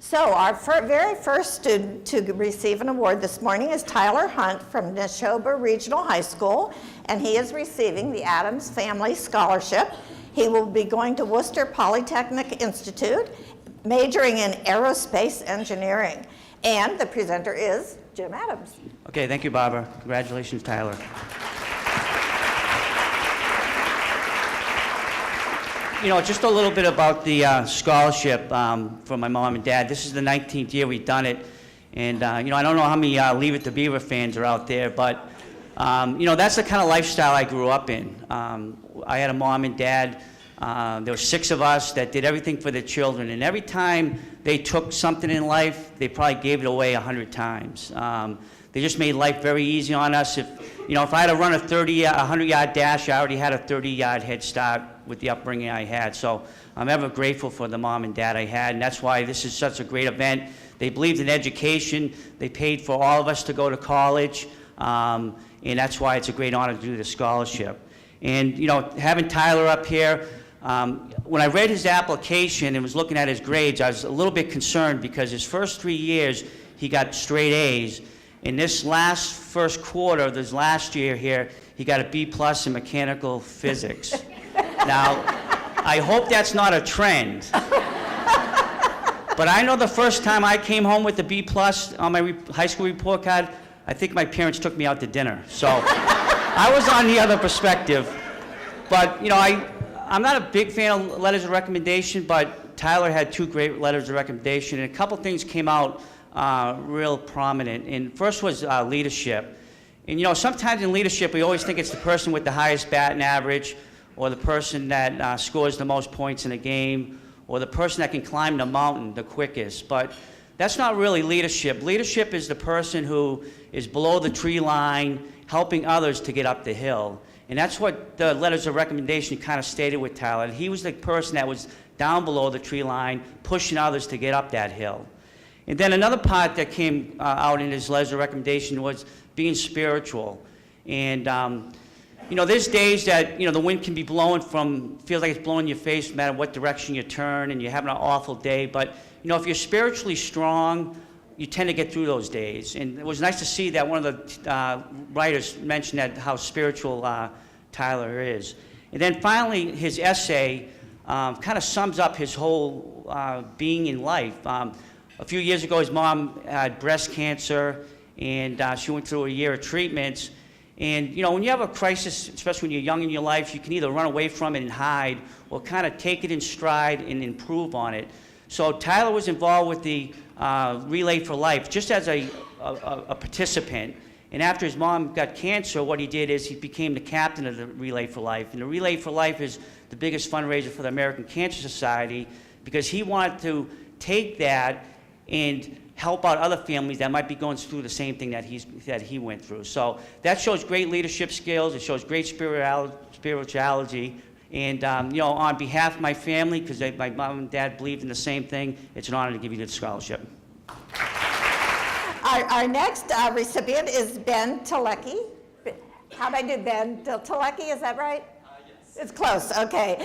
So our very first student to receive an award this morning is Tyler Hunt from Neshoba Regional High School, and he is receiving the Adams Family Scholarship. He will be going to Worcester Polytechnic Institute, majoring in aerospace engineering. And the presenter is Jim Adams. Okay, thank you, Barbara. Congratulations, Tyler. You know, just a little bit about the scholarship for my mom and dad. This is the 19th year we've done it. And, you know, I don't know how many Leave It to Beaver fans are out there, but, you know, that's the kind of lifestyle I grew up in. I had a mom and dad. There were 6 of us that did everything for their children. And every time they took something in life, they probably gave it away 100 times. They just made life very easy on us. If I had to run a 100-yard dash, I already had a 30-yard head start with the upbringing I had. So I'm ever grateful for the mom and dad I had, and that's why this is such a great event. They believed in education. They paid for all of us to go to college, and that's why it's a great honor to do the scholarship. And, you know, having Tyler up here, when I read his application and was looking at his grades, I was a little bit concerned because his first 3 years, he got straight A's. In this first quarter of this last year here, he got a B+ in mechanical physics. Now, I hope that's not a trend. But I know the first time I came home with a B+ on my high school report card, I think my parents took me out to dinner. So I was on the other perspective. But, you know, I'm not a big fan of letters of recommendation, but Tyler had 2 great letters of recommendation, and a couple things came out real prominent. And first was leadership. And, you know, sometimes in leadership, we always think it's the person with the highest batting average, or the person that scores the most points in a game, or the person that can climb the mountain the quickest. But that's not really leadership. Leadership is the person who is below the tree line, helping others to get up the hill. And that's what the letters of recommendation kind of stated with Tyler. He was the person that was down below the tree line, pushing others to get up that hill. And then another part that came out in his letters of recommendation was being spiritual. And you know, there's days that, you know, the wind can be blowing feels like it's blowing in your face no matter what direction you turn, and you're having an awful day. But, you know, if you're spiritually strong, you tend to get through those days. And it was nice to see that one of the writers mentioned that how spiritual Tyler is. And then finally, his essay kind of sums up his whole being in life. A few years ago, his mom had breast cancer, and she went through a year of treatments. And, you know, when you have a crisis, especially when you're young in your life, you can either run away from it and hide, or kind of take it in stride and improve on it. So Tyler was involved with the Relay for Life, just as a participant. And after his mom got cancer, what he did is he became the captain of the Relay for Life. And the Relay for Life is the biggest fundraiser for the American Cancer Society, because he wanted to take that and help out other families that might be going through the same thing that he went through. So that shows great leadership skills. It shows great spirituality. And you know, on behalf of my family, because my mom and dad believed in the same thing, it's an honor to give you the scholarship. Our next recipient is Ben Telecki. How'd I do, Ben? Telecki, is that right? Yes. It's close, okay.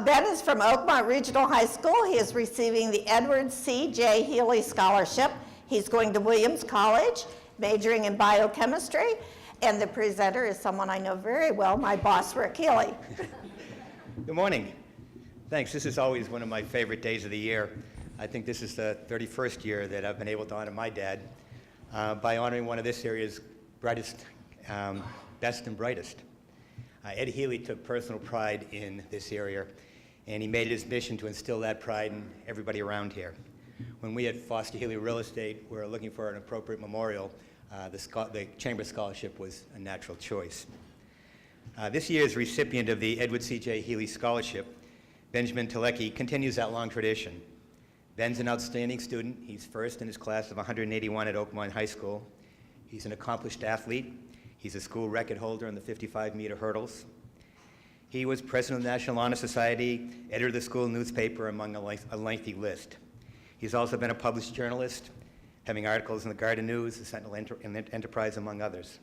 Ben is from Oakmont Regional High School. He is receiving the Edward C. J. Healy Scholarship. He's going to Williams College, majoring in biochemistry. And the presenter is someone I know very well, my boss, Rick Healy. Good morning. Thanks. This is always one of my favorite days of the year. I think this is the 31st year that I've been able to honor my dad by honoring one of this area's brightest, best and brightest. Ed Healy took personal pride in this area, and he made it his mission to instill that pride in everybody around here. When we at Foster Healy Real Estate were looking for an appropriate memorial, the Chamber Scholarship was a natural choice. This year's recipient of the Edward C. J. Healy Scholarship, Benjamin Telecki, continues that long tradition. Ben's an outstanding student. He's first in his class of 181 at Oakmont High School. He's an accomplished athlete. He's a school record holder in the 55-meter hurdles. He was president of the National Honor Society, editor of the school newspaper, among a lengthy list. He's also been a published journalist, having articles in the Garden News, the Sentinel Enterprise, among others.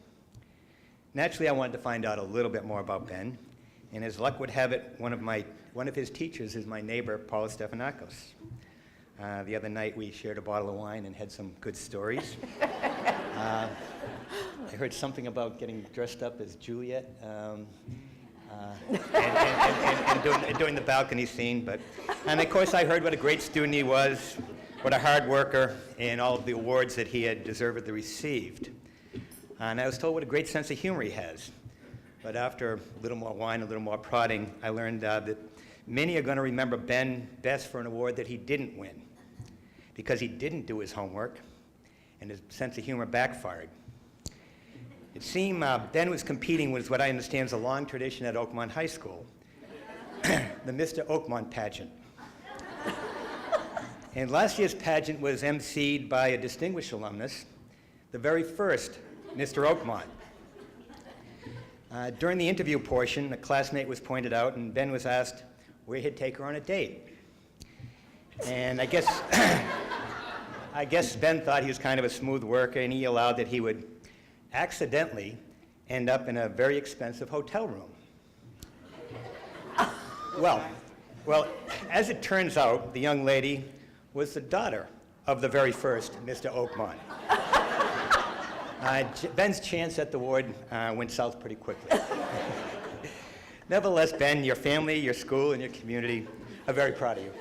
Naturally, I wanted to find out a little bit more about Ben, and as luck would have it, one of his teachers is my neighbor, Paula Stephanakos. The other night, we shared a bottle of wine and had some good stories. I heard something about getting dressed up as Juliet and doing the balcony scene. And of course, I heard what a great student he was, what a hard worker, and all of the awards that he had deservedly received. And I was told what a great sense of humor he has. But after a little more wine, a little more prodding, I learned that many are going to remember Ben best for an award that he didn't win, because he didn't do his homework, and his sense of humor backfired. It seemed Ben was competing with what I understand is a long tradition at Oakmont High School, the Mr. Oakmont pageant. And last year's pageant was emceed by a distinguished alumnus, the very first Mr. Oakmont. During the interview portion, a classmate was pointed out, and Ben was asked where he'd take her on a date. And I guess Ben thought he was kind of a smooth worker, and he allowed that he would accidentally end up in a very expensive hotel room. Well, as it turns out, the young lady was the daughter of the very first Mr. Oakmont. Ben's chance at the award went south pretty quickly. Nevertheless, Ben, your family, your school, and your community are very proud of you.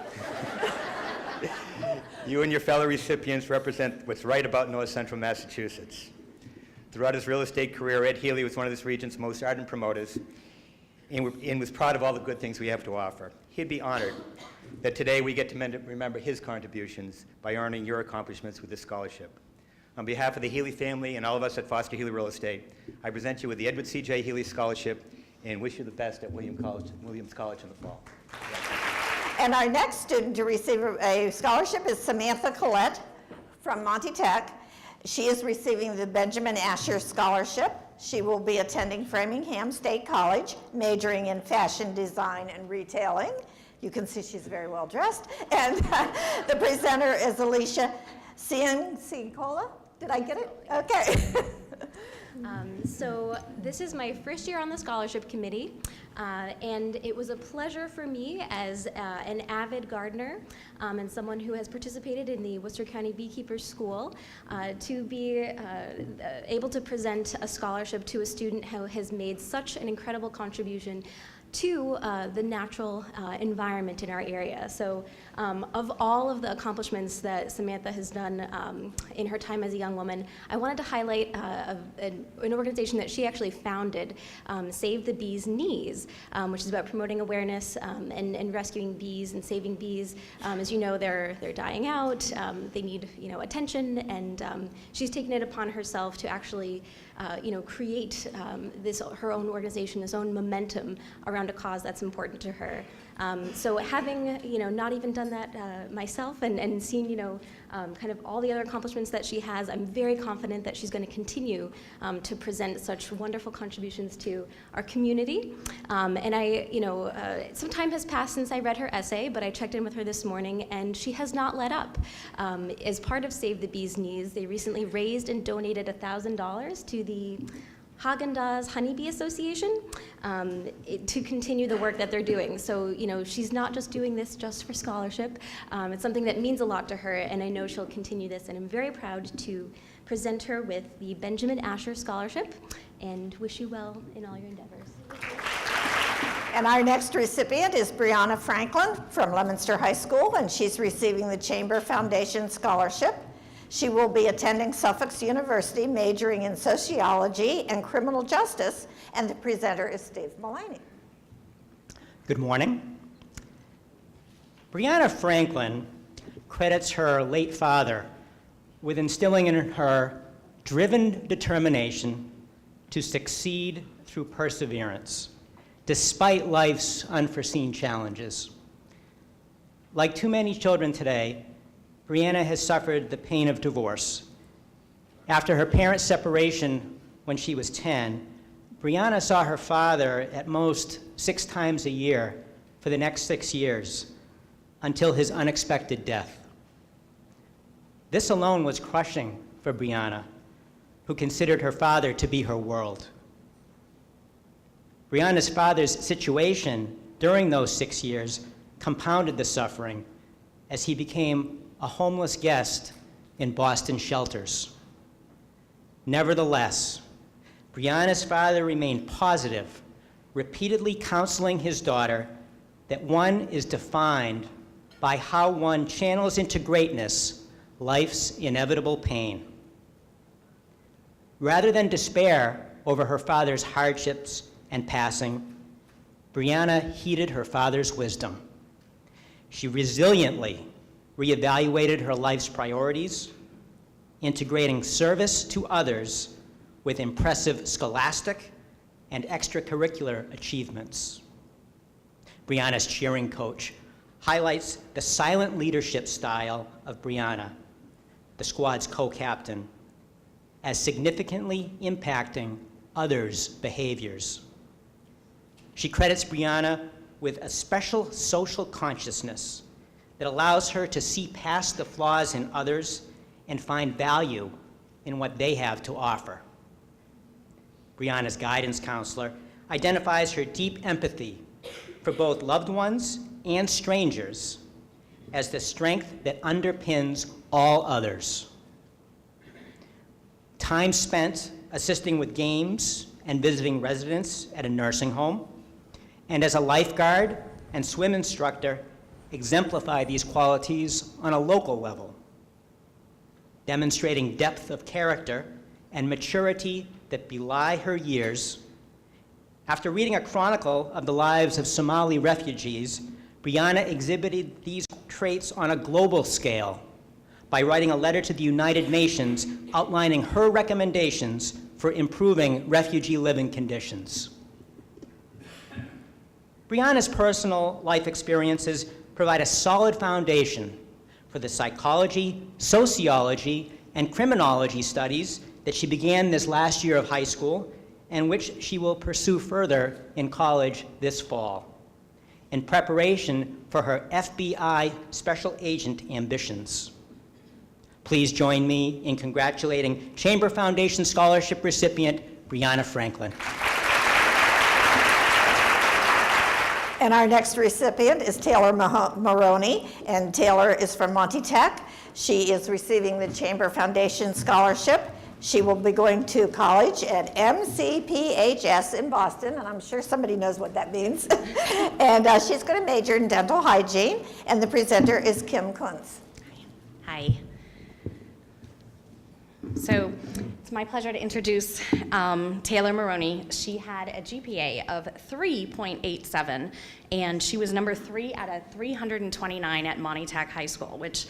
You and your fellow recipients represent what's right about North Central Massachusetts. Throughout his real estate career, Ed Healy was one of this region's most ardent promoters and was proud of all the good things we have to offer. He'd be honored that today we get to remember his contributions by honoring your accomplishments with this scholarship. On behalf of the Healy family and all of us at Foster Healy Real Estate, I present you with the Edward C.J. Healy Scholarship and wish you the best at Williams College in the fall. And our next student to receive a scholarship is Samantha Collette from Monty Tech. She is receiving the Benjamin Asher Scholarship. She will be attending Framingham State College, majoring in fashion design and retailing. You can see she's very well dressed. And the presenter is Alicia Ciancola. Did I get it? Okay. So this is my first year on the scholarship committee, and it was a pleasure for me as an avid gardener and someone who has participated in the Worcester County Beekeepers School to be able to present a scholarship to a student who has made such an incredible contribution to the natural environment in our area. So of all of the accomplishments that Samantha has done in her time as a young woman, I wanted to highlight an organization that she actually founded, Save the Bees' Knees, which is about promoting awareness and rescuing bees and saving bees. As you know, they're dying out, they need attention, and she's taken it upon herself to actually create her own organization, this own momentum around a cause that's important to her. So having not even done that myself and seen kind of all the other accomplishments that she has, I'm very confident that she's going to continue to present such wonderful contributions to our community. And some time has passed since I read her essay, but I checked in with her this morning, and she has not let up. As part of Save the Bees' Knees, they recently raised and donated $1,000 to the Haagen-Dazs Honeybee Association to continue the work that they're doing. So, she's not just doing this just for scholarship. It's something that means a lot to her, and I know she'll continue this, and I'm very proud to present her with the Benjamin Asher Scholarship, and wish you well in all your endeavors. And our next recipient is Brianna Franklin from Leominster High School, and she's receiving the Chamber Foundation Scholarship. She will be attending Suffolk University, majoring in sociology and criminal justice, and the presenter is Steve Mulaney. Good morning. Brianna Franklin credits her late father with instilling in her driven determination to succeed through perseverance, despite life's unforeseen challenges. Like too many children today, Brianna has suffered the pain of divorce. After her parents' separation when she was 10, Brianna saw her father at most 6 times a year for the next 6 years until his unexpected death. This alone was crushing for Brianna, who considered her father to be her world. Brianna's father's situation during those 6 years compounded the suffering as he became a homeless guest in Boston shelters. Nevertheless, Brianna's father remained positive, repeatedly counseling his daughter that one is defined by how one channels into greatness life's inevitable pain. Rather than despair over her father's hardships and passing, Brianna heeded her father's wisdom. She resiliently reevaluated her life's priorities, integrating service to others with impressive scholastic and extracurricular achievements. Brianna's cheering coach highlights the silent leadership style of Brianna, the squad's co-captain, as significantly impacting others' behaviors. She credits Brianna with a special social consciousness that allows her to see past the flaws in others and find value in what they have to offer. Brianna's guidance counselor identifies her deep empathy for both loved ones and strangers as the strength that underpins all others. Time spent assisting with games and visiting residents at a nursing home, and as a lifeguard and swim instructor exemplify these qualities on a local level, demonstrating depth of character and maturity that belie her years. After reading a chronicle of the lives of Somali refugees, Brianna exhibited these traits on a global scale by writing a letter to the United Nations outlining her recommendations for improving refugee living conditions. Brianna's personal life experiences provide a solid foundation for the psychology, sociology, and criminology studies that she began this last year of high school and which she will pursue further in college this fall, in preparation for her FBI special agent ambitions. Please join me in congratulating Chamber Foundation Scholarship recipient Brianna Franklin. And our next recipient is Taylor Maroney, and Taylor is from Monty Tech. She is receiving the Chamber Foundation Scholarship. She will be going to college at MCPHS in Boston, and I'm sure somebody knows what that means. And she's going to major in dental hygiene, and the presenter is Kim Kuntz. Hi. So it's my pleasure to introduce Taylor Maroney. She had a GPA of 3.87, and she was number 3 out of 329 at Monty Tech High School, which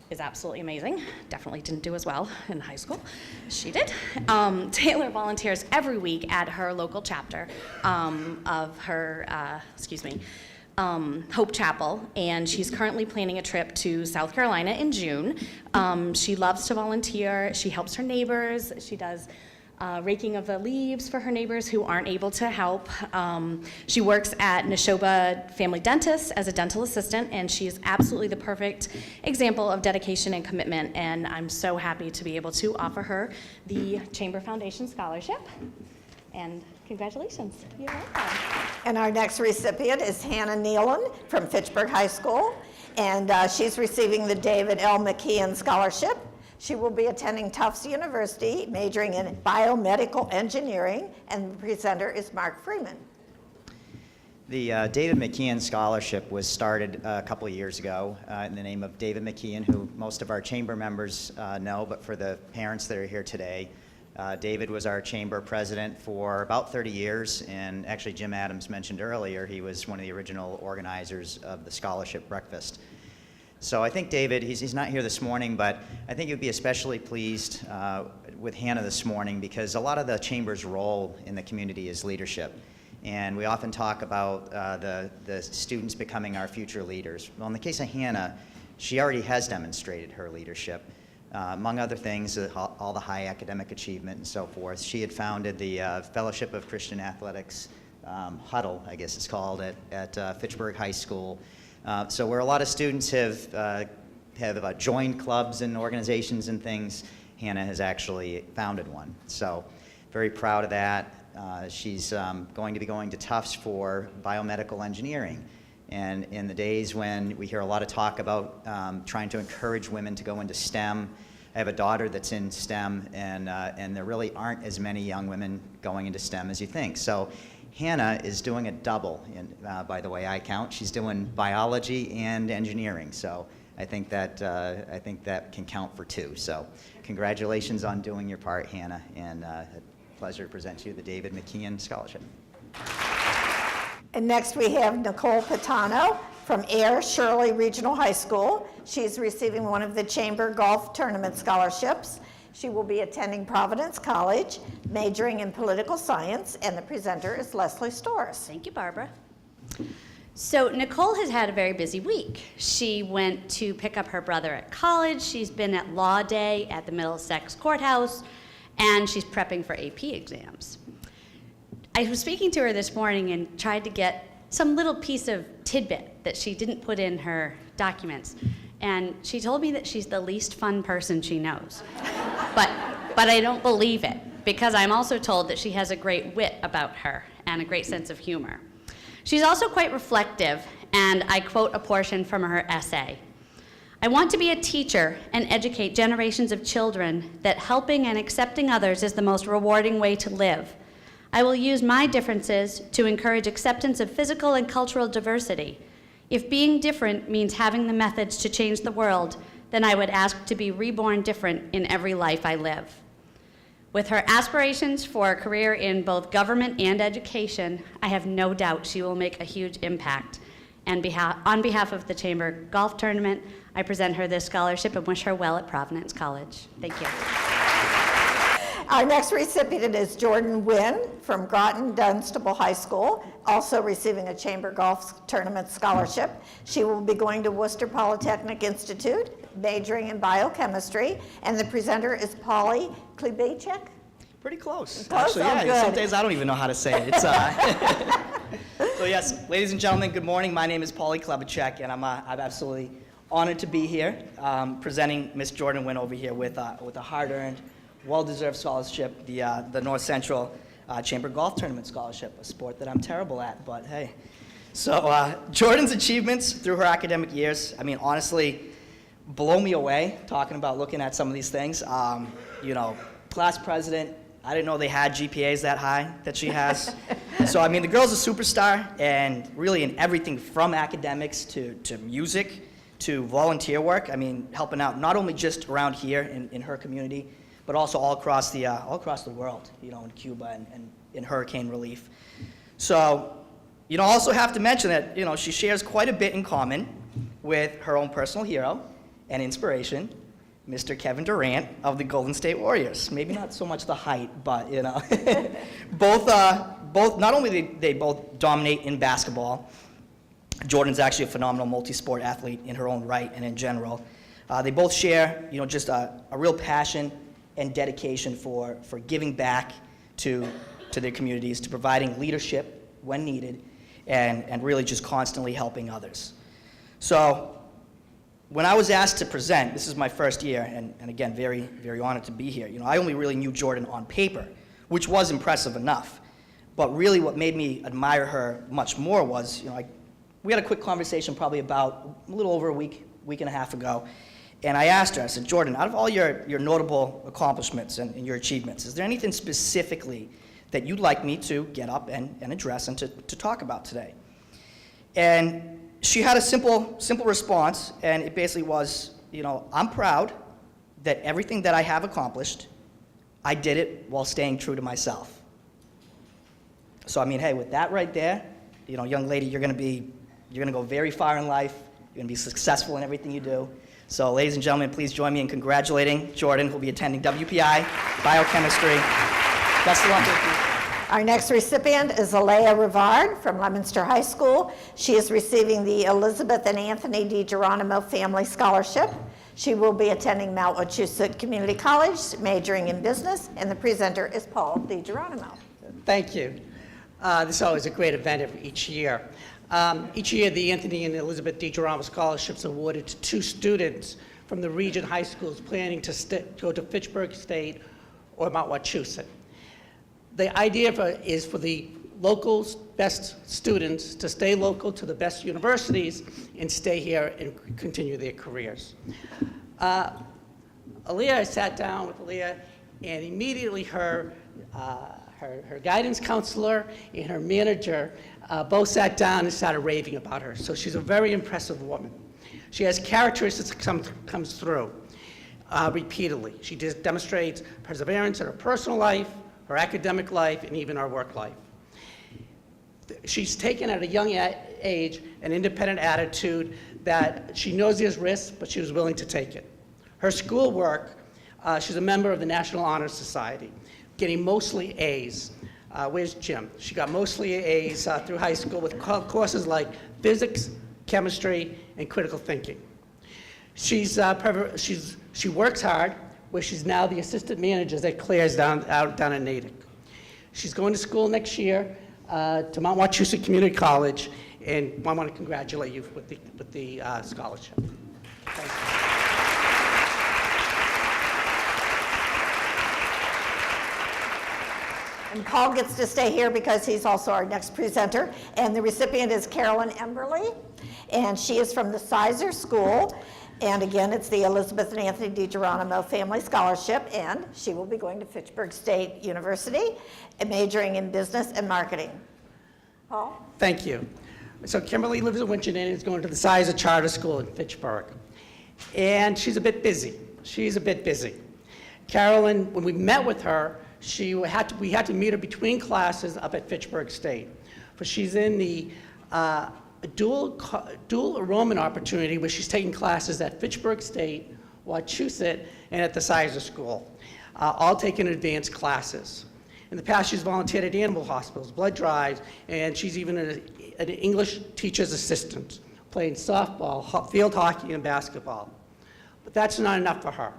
is absolutely amazing. Definitely didn't do as well in high school. She did. Taylor volunteers every week at her local chapter of her, Hope Chapel, and she's currently planning a trip to South Carolina in June. She loves to volunteer. She helps her neighbors. She does raking of the leaves for her neighbors who aren't able to help. She works at Neshoba Family Dentist as a dental assistant, and she is absolutely the perfect example of dedication and commitment, and I'm so happy to be able to offer her the Chamber Foundation Scholarship. And congratulations. You're welcome. And our next recipient is Hannah Nealon from Fitchburg High School, and she's receiving the David L. McKeon Scholarship. She will be attending Tufts University, majoring in biomedical engineering, and the presenter is Mark Freeman. The David McKeon Scholarship was started a couple of years ago in the name of David McKeon, who most of our chamber members know, but for the parents that are here today, David was our chamber president for about 30 years, and actually Jim Adams mentioned earlier, he was one of the original organizers of the scholarship breakfast. So I think David, he's not here this morning, but I think you'd be especially pleased with Hannah this morning because a lot of the chamber's role in the community is leadership. And we often talk about the students becoming our future leaders. Well, in the case of Hannah, she already has demonstrated her leadership. Among other things, all the high academic achievement and so forth. She had founded the Fellowship of Christian Athletics, Huddle, I guess it's called, at Fitchburg High School. So where a lot of students have joined clubs and organizations and things, Hannah has actually founded one. So very proud of that. She's going to be going to Tufts for biomedical engineering. And in the days when we hear a lot of talk about trying to encourage women to go into STEM, I have a daughter that's in STEM, and there really aren't as many young women going into STEM as you think. So Hannah is doing a double, by the way I count. She's doing biology and engineering. So I think that can count for two. So congratulations on doing your part, Hannah, and a pleasure to present to you the David McKeon Scholarship. And next we have Nicole Patano from Air Shirley Regional High School. She's receiving one of the Chamber Golf Tournament scholarships. She will be attending Providence College, majoring in political science, and the presenter is Leslie Storrs. Thank you, Barbara. So Nicole has had a very busy week. She went to pick up her brother at college. She's been at Law Day at the Middlesex Courthouse, and she's prepping for AP exams. I was speaking to her this morning and tried to get some little piece of tidbit that she didn't put in her documents. And she told me that she's the least fun person she knows. But I don't believe it, because I'm also told that she has a great wit about her and a great sense of humor. She's also quite reflective, and I quote a portion from her essay. I want to be a teacher and educate generations of children that helping and accepting others is the most rewarding way to live. I will use my differences to encourage acceptance of physical and cultural diversity. If being different means having the methods to change the world, then I would ask to be reborn different in every life I live. With her aspirations for a career in both government and education, I have no doubt she will make a huge impact. And on behalf of the Chamber Golf Tournament, I present her this scholarship and wish her well at Providence College. Thank you. Our next recipient is Jordan Wynn from Groton Dunstable High School, also receiving a Chamber Golf Tournament scholarship. She will be going to Worcester Polytechnic Institute, majoring in biochemistry, and the presenter is Polly Klebachek. Pretty close. Close? Actually, Oh, yeah. good. Some days I don't even know how to say it. It's, So yes, ladies and gentlemen, good morning. My name is Polly Klebachek, and I'm absolutely honored to be here, presenting Miss Jordan Wynn over here with a hard-earned, well-deserved scholarship, the North Central Chamber Golf Tournament Scholarship, a sport that I'm terrible at, but hey. So Jordan's achievements through her academic years, I mean, honestly, blow me away talking about looking at some of these things. You know, class president, I didn't know they had GPAs that high that she has. So, I mean, the girl's a superstar, and really in everything from academics to music to volunteer work. I mean, helping out not only just around here in her community, but also all across the world, you know, in Cuba and in hurricane relief. So, you know, also have to mention that, you know, she shares quite a bit in common with her own personal hero and inspiration, Mr. Kevin Durant of the Golden State Warriors. Maybe not so much the height, but, you know, both, not only they both dominate in basketball, Jordan's actually a phenomenal multi-sport athlete in her own right and in general. They both share, you know, just a real passion and dedication for giving back to their communities, to providing leadership when needed, and really just constantly helping others. So when I was asked to present, this is my first year, and again, very, very honored to be here. You know, I only really knew Jordan on paper, which was impressive enough. But really what made me admire her much more was, you know, we had a quick conversation probably about a little over a week and a half ago. And I asked her, I said, Jordan, out of all your notable accomplishments and your achievements, is there anything specifically that you'd like me to get up and address and to talk about today? And she had a simple response, and it basically was, you know, I'm proud that everything that I have accomplished, I did it while staying true to myself. So, I mean, hey, with that right there, you know, young lady, you're gonna go very far in life. You're gonna be successful in everything you do. So, ladies and gentlemen, please join me in congratulating Jordan, who'll be attending WPI, biochemistry. Best of luck. Our next recipient is Alea Rivard from Leominster High School. She is receiving the Elizabeth and Anthony DiGeronimo Family Scholarship. She will be attending Mount Wachusett Community College, majoring in business, and the presenter is Paul DiGeronimo. Thank you. This is always a great event each year. Each year, the Anthony and Elizabeth DiGeronimo Scholarships are awarded to 2 students from the region high schools planning to go to Fitchburg State or Mount Wachusett. The idea is for the local best students to stay local to the best universities and stay here and continue their careers. Aaliyah, I sat down with Aaliyah, and immediately her guidance counselor and her manager both sat down and started raving about her. So she's a very impressive woman. She has characteristics that comes through repeatedly. She demonstrates perseverance in her personal life, her academic life, and even her work life. She's taken at a young age an independent attitude that she knows there's risk, but she was willing to take it. Her schoolwork, she's a member of the National Honor Society, getting mostly A's. Where's Jim? She got mostly A's through high school with courses like physics, chemistry, and critical thinking. She works hard, where she's now the assistant manager at Claire's down in Natick. She's going to school next year to Mount Wachusett Community College, and I want to congratulate you with the scholarship. Thank you. And Paul gets to stay here because he's also our next presenter. And the recipient is Carolyn Emberly, and she is from the Sizer School. And again, it's the Elizabeth and Anthony DiGeronimo Family Scholarship, and she will be going to Fitchburg State University, majoring in business and marketing. Paul? Thank you. So Kimberly lives in Winchendon and is going to the Sizer Charter School in Fitchburg. And she's a bit busy. Carolyn, when we met with her, we had to meet her between classes up at Fitchburg State. For she's in the dual enrollment opportunity where she's taking classes at Fitchburg State, Wachusett, and at the Sizer School, all taking advanced classes. In the past, she's volunteered at animal hospitals, blood drives, and she's even an English teacher's assistant, playing softball, field hockey, and basketball. But that's not enough for her.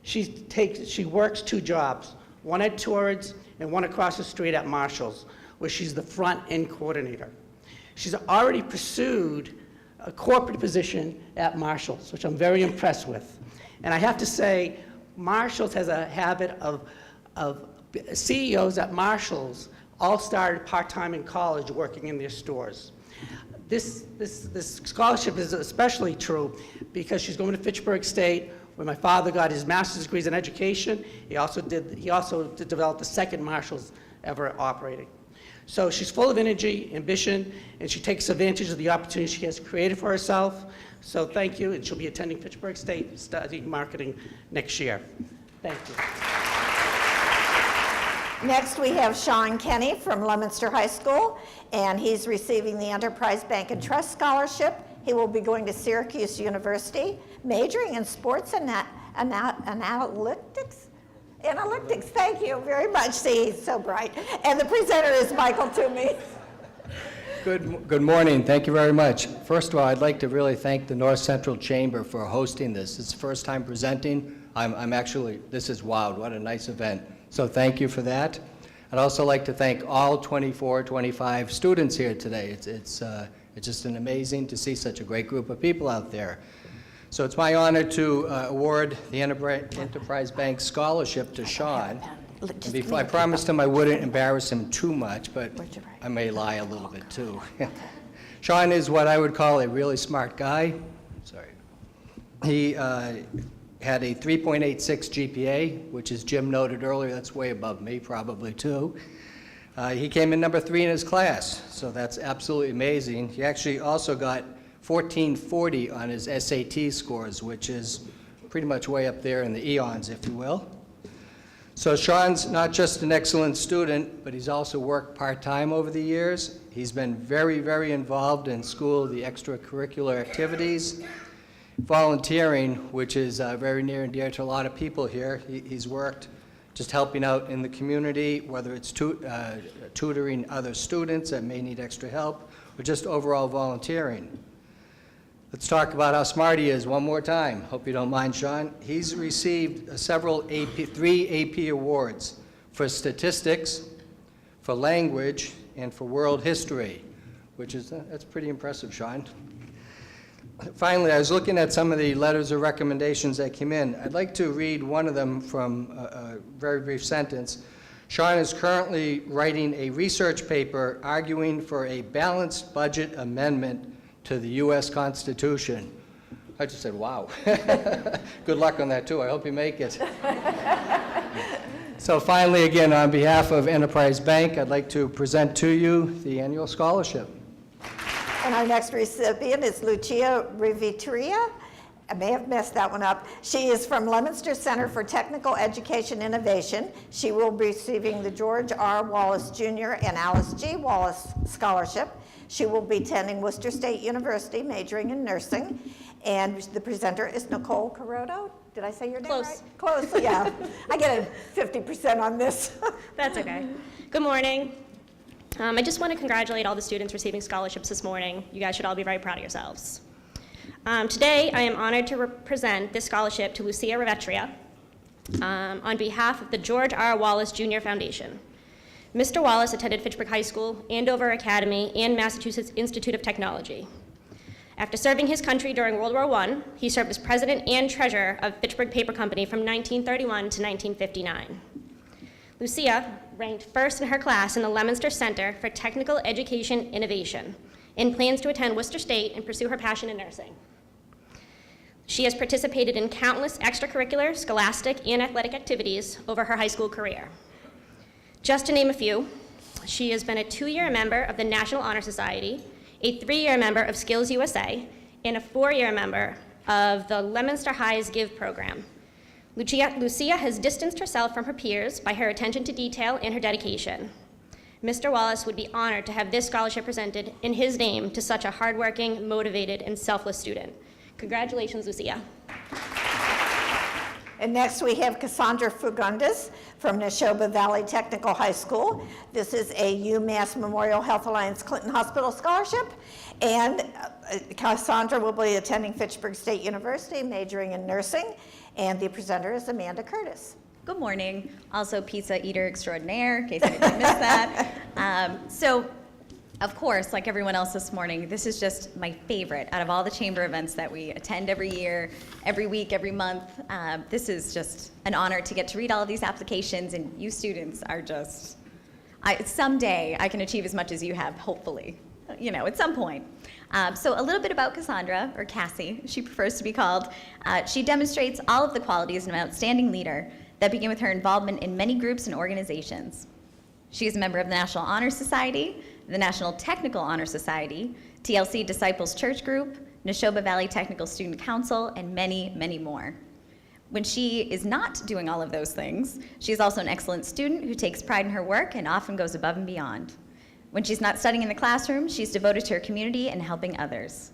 She works 2 jobs, one at Torrance and one across the street at Marshall's, where she's the front-end coordinator. She's already pursued a corporate position at Marshall's, which I'm very impressed with. And I have to say, Marshall's has a habit of CEOs at Marshall's all started part-time in college working in their stores. This scholarship is especially true because she's going to Fitchburg State, where my father got his master's degrees in education. He also developed the second Marshall's ever operating. So she's full of energy, ambition, and she takes advantage of the opportunity she has created for herself. So thank you, and she'll be attending Fitchburg State, studying marketing next year. Thank you. Next, we have Sean Kenny from Leominster High School, and he's receiving the Enterprise Bank and Trust Scholarship. He will be going to Syracuse University, majoring in sports and analytics. Analytics, thank you very much. See, he's so bright. And the presenter is Michael Toomey. Good morning. Thank you very much. First of all, I'd like to really thank the North Central Chamber for hosting this. It's the first time presenting. This is wild. What a nice event. So thank you for that. I'd also like to thank all 25 students here today. It's just amazing to see such a great group of people out there. So it's my honor to award the Enterprise Bank Scholarship to Sean. And before, I promised him I wouldn't embarrass him too much, but I may lie a little bit too. Sean is what I would call a really smart guy. Sorry. He had a 3.86 GPA, which, as Jim noted earlier, that's way above me probably too. He came in number 3 in his class, so that's absolutely amazing. He actually also got 1440 on his SAT scores, which is pretty much way up there in the eons, if you will. So Sean's not just an excellent student, but he's also worked part-time over the years. He's been very, very involved in school, the extracurricular activities, volunteering, which is very near and dear to a lot of people here. He's worked just helping out in the community, whether it's tutoring other students that may need extra help, or just overall volunteering. Let's talk about how smart he is one more time. Hope you don't mind, Sean. He's received 3 AP awards for statistics, for language, and for world history, which is, that's pretty impressive, Sean. Finally, I was looking at some of the letters of recommendations that came in. I'd like to read one of them from a very brief sentence. Sean is currently writing a research paper arguing for a balanced budget amendment to the U.S. Constitution. I just said, wow. Good luck on that, too. I hope you make it. So finally, again, on behalf of Enterprise Bank, I'd like to present to you the annual scholarship. And our next recipient is Lucia Rivitria. I may have messed that one up. She is from Leominster Center for Technical Education Innovation. She will be receiving the George R. Wallace Jr. and Alice G. Wallace Scholarship. She will be attending Worcester State University, majoring in nursing. And the presenter is Nicole Carotto. Did I say your name Close. right? Close, yeah. I get a 50% on this. That's okay. Good morning. I just want to congratulate all the students receiving scholarships this morning. You guys should all be very proud of yourselves. Today, I am honored to present this scholarship to Lucia Rivetria on behalf of the George R. Wallace Jr. Foundation. Mr. Wallace attended Fitchburg High School, Andover Academy, and Massachusetts Institute of Technology. After serving his country during World War I, he served as president and treasurer of Fitchburg Paper Company from 1931 to 1959. Lucia ranked first in her class in the Leominster Center for Technical Education Innovation and plans to attend Worcester State and pursue her passion in nursing. She has participated in countless extracurricular, scholastic, and athletic activities over her high school career. Just to name a few, she has been a 2-year member of the National Honor Society, a 3-year member of Skills USA, and a 4-year member of the Leominster High's Give program. Lucia has distanced herself from her peers by her attention to detail and her dedication. Mr. Wallace would be honored to have this scholarship presented in his name to such a hardworking, motivated, and selfless student. Congratulations, Lucia. And next we have Cassandra Fagundes from Neshoba Valley Technical High School. This is a UMass Memorial Health Alliance Clinton Hospital Scholarship. And Cassandra will be attending Fitchburg State University, majoring in nursing. And the presenter is Amanda Curtis. Good morning. Also pizza eater extraordinaire, in case anybody missed that. Of course, like everyone else this morning, this is just my favorite out of all the chamber events that we attend every year, every week, every month. This is just an honor to get to read all of these applications, and you students are just, someday I can achieve as much as you have, hopefully, at some point. So a little bit about Cassandra, or Cassie, she prefers to be called. She demonstrates all of the qualities of an outstanding leader that begin with her involvement in many groups and organizations. She is a member of the National Honor Society, the National Technical Honor Society, TLC Disciples Church Group, Neshoba Valley Technical Student Council, and many, many more. When she is not doing all of those things, she is also an excellent student who takes pride in her work and often goes above and beyond. When she's not studying in the classroom, she's devoted to her community and helping others.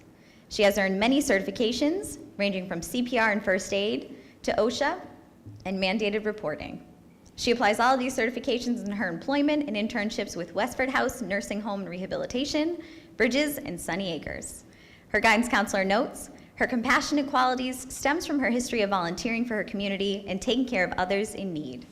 She has earned many certifications, ranging from CPR and first aid to OSHA and mandated reporting. She applies all of these certifications in her employment and internships with Westford House Nursing Home and Rehabilitation, Bridges, and Sunny Acres. Her guidance counselor notes, her compassionate qualities stems from her history of volunteering for her community and taking care of others in need.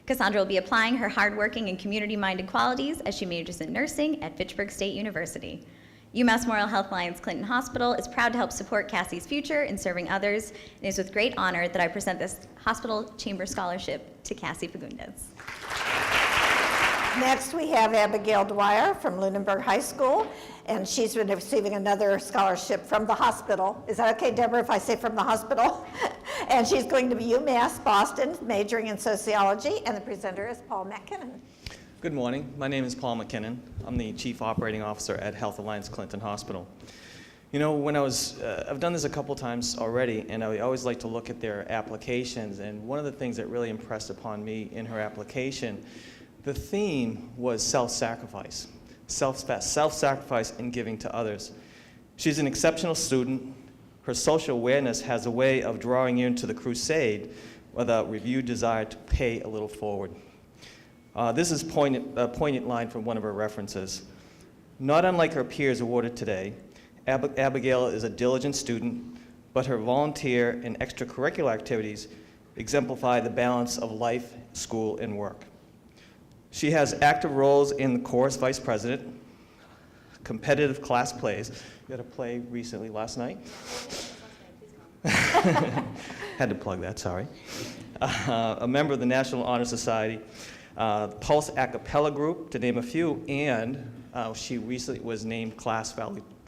Cassandra will be applying her hardworking and community-minded qualities as she majors in nursing at Fitchburg State University. UMass Memorial Health Alliance Clinton Hospital is proud to help support Cassie's future in serving others, and it is with great honor that I present this Hospital Chamber Scholarship to Cassie Fagundes. Next, we have Abigail Dwyer from Lunenburg High School, and she's been receiving another scholarship from the hospital. Is that okay, Deborah, if I say from the hospital? And she's going to be UMass Boston, majoring in sociology, and the presenter is Paul McKinnon. Good morning. My name is Paul McKinnon. I'm the Chief Operating Officer at Health Alliance Clinton Hospital. When I've done this a couple times already, and I always like to look at their applications, and one of the things that really impressed upon me in her application, the theme was self-sacrifice. Self-sacrifice in giving to others. She's an exceptional student. Her social awareness has a way of drawing you into the crusade with a reviewed desire to pay a little forward. This is a poignant line from one of her references. Not unlike her peers awarded today, Abigail is a diligent student, but her volunteer and extracurricular activities exemplify the balance of life, school, and work. She has active roles in the chorus vice president, competitive class plays. You had a play recently last night? Had to plug that, sorry. A member of the National Honor Society, Pulse a cappella group, to name a few, and she recently was named class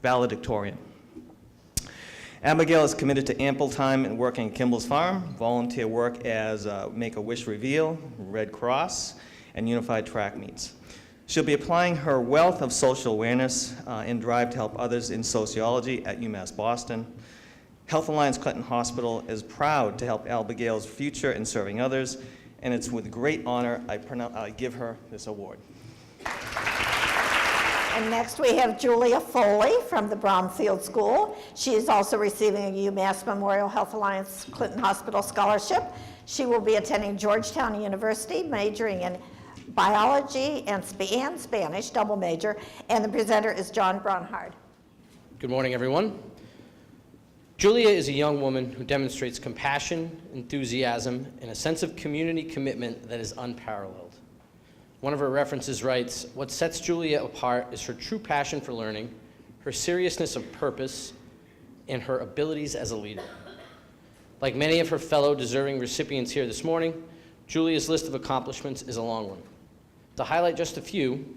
valedictorian. Abigail is committed to ample time in working at Kimball's Farm, volunteer work as Make-A-Wish Reveal, Red Cross, and Unified Track Meets. She'll be applying her wealth of social awareness and drive to help others in sociology at UMass Boston. Health Alliance Clinton Hospital is proud to help Abigail's future in serving others, and it's with great honor I give her this award. And next we have Julia Foley from the Bromfield School. She is also receiving a UMass Memorial Health Alliance Clinton Hospital Scholarship. She will be attending Georgetown University, majoring in biology and Spanish, double major, and the presenter is John Bronhard. Good morning, everyone. Julia is a young woman who demonstrates compassion, enthusiasm, and a sense of community commitment that is unparalleled. One of her references writes, "What sets Julia apart is her true passion for learning, her seriousness of purpose, and her abilities as a leader." Like many of her fellow deserving recipients here this morning, Julia's list of accomplishments is a long one. To highlight just a few,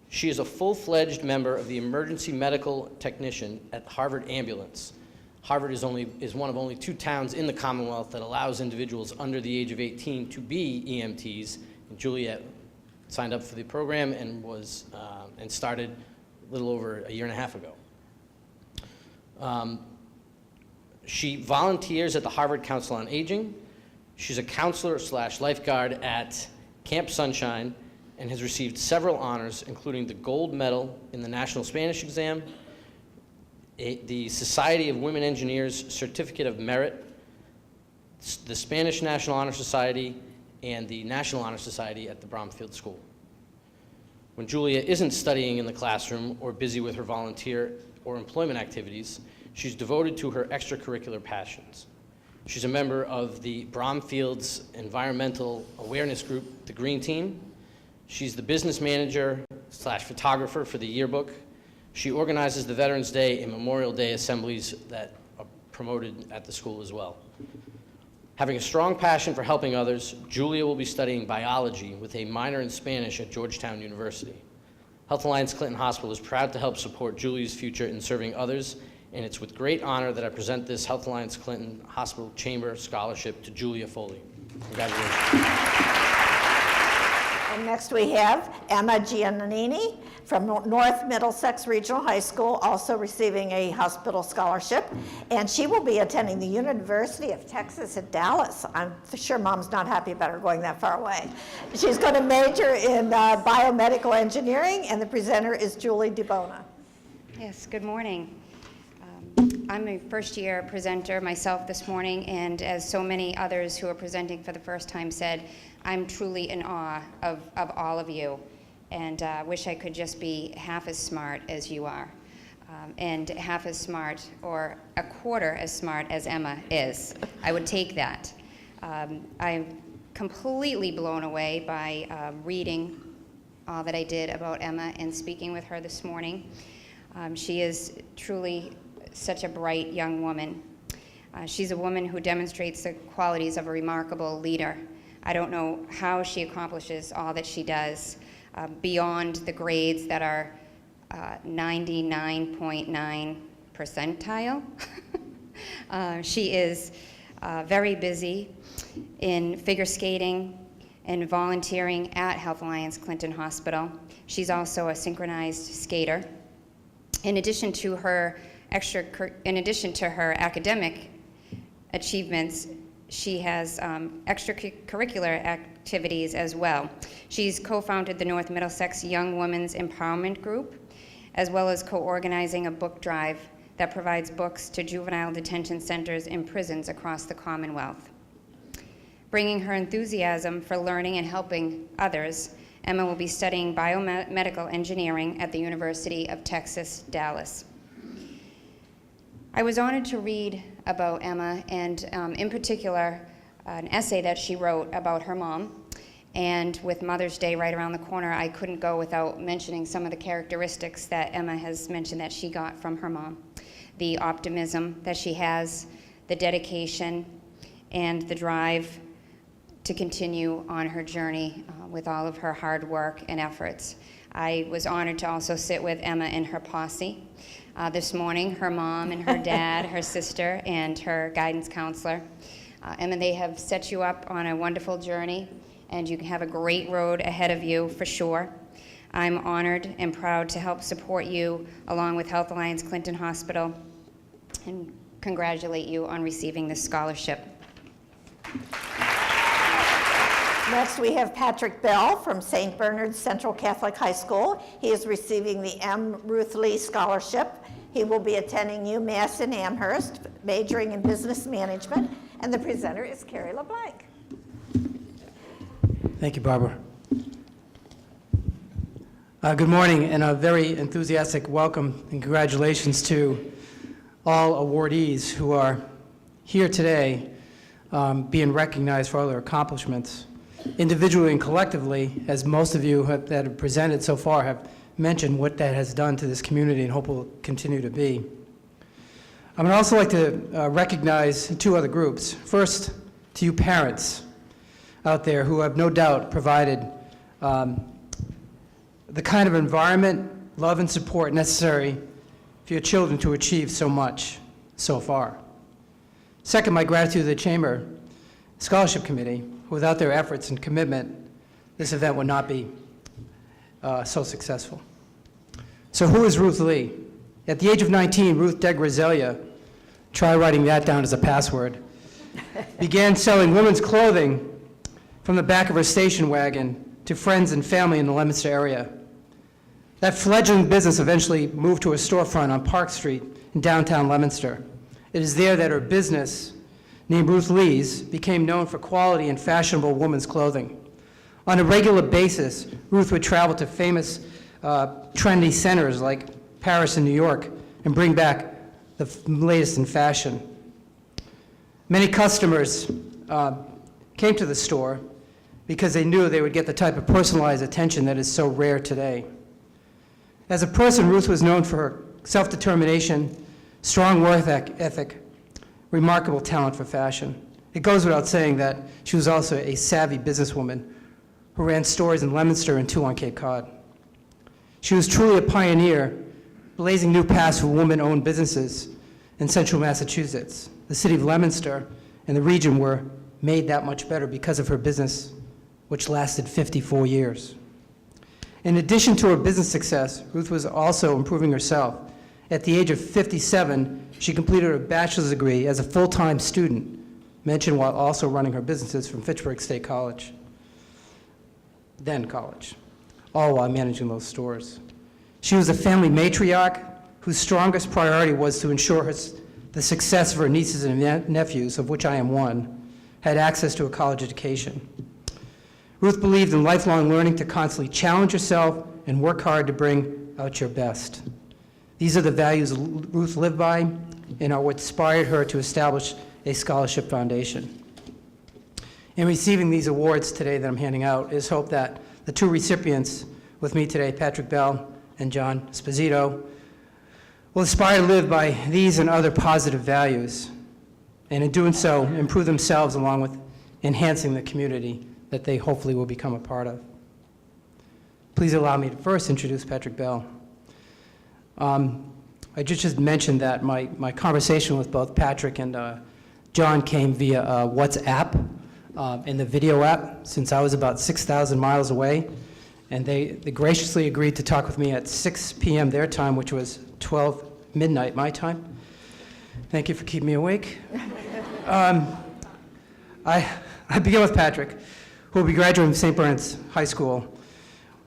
she is a full-fledged member of the emergency medical technician at Harvard Ambulance. Harvard is one of only 2 towns in the Commonwealth that allows individuals under the age of 18 to be EMTs, and Juliet signed up for the program and started a little over a year and a half ago. She volunteers at the Harvard Council on Aging. She's a counselor/lifeguard at Camp Sunshine and has received several honors, including the gold medal in the National Spanish Exam, the Society of Women Engineers Certificate of Merit, the Spanish National Honor Society, and the National Honor Society at the Bromfield School. When Julia isn't studying in the classroom or busy with her volunteer or employment activities, she's devoted to her extracurricular passions. She's a member of the Bromfield's environmental awareness group, the Green Team. She's the business manager/photographer for the yearbook. She organizes the Veterans Day and Memorial Day assemblies that are promoted at the school as well. Having a strong passion for helping others, Julia will be studying biology with a minor in Spanish at Georgetown University. Health Alliance Clinton Hospital is proud to help support Julia's future in serving others, and it's with great honor that I present this Health Alliance Clinton Hospital Chamber Scholarship to Julia Foley. Congratulations. And next we have Emma Giannini from North Middlesex Regional High School, also receiving a hospital scholarship. And she will be attending the University of Texas at Dallas. I'm sure Mom's not happy about her going that far away. She's going to major in biomedical engineering, and the presenter is Julie DeBona. Yes, good morning. I'm a first-year presenter myself this morning, and as so many others who are presenting for the first time said, I'm truly in awe of all of you, and wish I could just be half as smart as you are, and half as smart or a quarter as smart as Emma is. I would take that. I'm completely blown away by reading all that I did about Emma and speaking with her this morning. She is truly such a bright young woman. She's a woman who demonstrates the qualities of a remarkable leader. I don't know how she accomplishes all that she does beyond the grades that are 99.9 percentile. She is very busy in figure skating and volunteering at Health Alliance Clinton Hospital. She's also a synchronized skater. In addition to her academic achievements, she has extracurricular activities as well. She's co-founded the North Middlesex Young Women's Empowerment Group, as well as co-organizing a book drive that provides books to juvenile detention centers and prisons across the Commonwealth. Bringing her enthusiasm for learning and helping others, Emma will be studying biomedical engineering at the University of Texas, Dallas. I was honored to read about Emma, and in particular, an essay that she wrote about her mom. And with Mother's Day right around the corner, I couldn't go without mentioning some of the characteristics that Emma has mentioned that she got from her mom. The optimism that she has, the dedication, and the drive to continue on her journey with all of her hard work and efforts. I was honored to also sit with Emma and her posse this morning, her mom and her dad, her sister, and her guidance counselor. Emma, they have set you up on a wonderful journey, and you have a great road ahead of you for sure. I'm honored and proud to help support you along with Health Alliance Clinton Hospital and congratulate you on receiving this scholarship. Next, we have Patrick Bell from St. Bernard's Central Catholic High School. He is receiving the M. Ruth Lee Scholarship. He will be attending UMass in Amherst, majoring in business management, and the presenter is Carrie LeBlanc. Thank you, Barbara. Good morning, and a very enthusiastic welcome and congratulations to all awardees who are here today being recognized for all their accomplishments. Individually and collectively, as most of you that have presented so far have mentioned what that has done to this community and hope will continue to be. I would also like to recognize two other groups. First, to you parents out there who have no doubt provided the kind of environment, love, and support necessary for your children to achieve so much so far. Second, my gratitude to the Chamber Scholarship Committee. Without their efforts and commitment, this event would not be so successful. So who is Ruth Lee? At the age of 19, Ruth DeGrazelia, try writing that down as a password, began selling women's clothing from the back of her station wagon to friends and family in the Leominster area. That fledgling business eventually moved to a storefront on Park Street in downtown Leominster. It is there that her business, named Ruth Lee's, became known for quality and fashionable women's clothing. On a regular basis, Ruth would travel to famous trendy centers like Paris and New York and bring back the latest in fashion. Many customers came to the store because they knew they would get the type of personalized attention that is so rare today. As a person, Ruth was known for her self-determination, strong work ethic, remarkable talent for fashion. It goes without saying that she was also a savvy businesswoman who ran stores in Leominster and 2 on Cape Cod. She was truly a pioneer, blazing new paths for women-owned businesses in central Massachusetts. The city of Leominster and the region were made that much better because of her business, which lasted 54 years. In addition to her business success, Ruth was also improving herself. At the age of 57, she completed her bachelor's degree as a full-time student, mentioned while also running her businesses from Fitchburg State College, then college, all while managing those stores. She was a family matriarch whose strongest priority was to ensure the success of her nieces and nephews, of which I am one, had access to a college education. Ruth believed in lifelong learning to constantly challenge yourself and work hard to bring out your best. These are the values Ruth lived by and are what inspired her to establish a scholarship foundation. In receiving these awards today that I'm handing out, it is hoped that the two recipients with me today, Patrick Bell and John Esposito, will aspire to live by these and other positive values, and in doing so, improve themselves along with enhancing the community that they hopefully will become a part of. Please allow me to first introduce Patrick Bell. I just mentioned that my conversation with both Patrick and John came via WhatsApp in the video app, since I was about 6,000 miles away, and they graciously agreed to talk with me at 6 p.m. their time, which was 12 midnight my time. Thank you for keeping me awake. I begin with Patrick, who will be graduating from St. Bernard's High School,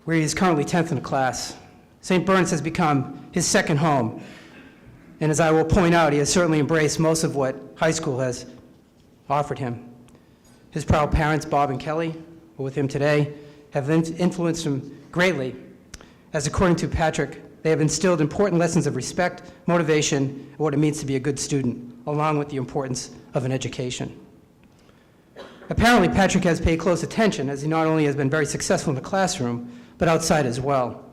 where he is currently 10th in the class. St. Bernard's has become his second home, and as I will point out, he has certainly embraced most of what high school has offered him. His proud parents, Bob and Kelly, who are with him today, have influenced him greatly, as according to Patrick, they have instilled important lessons of respect, motivation, and what it means to be a good student, along with the importance of an education. Apparently, Patrick has paid close attention, as he not only has been very successful in the classroom, but outside as well.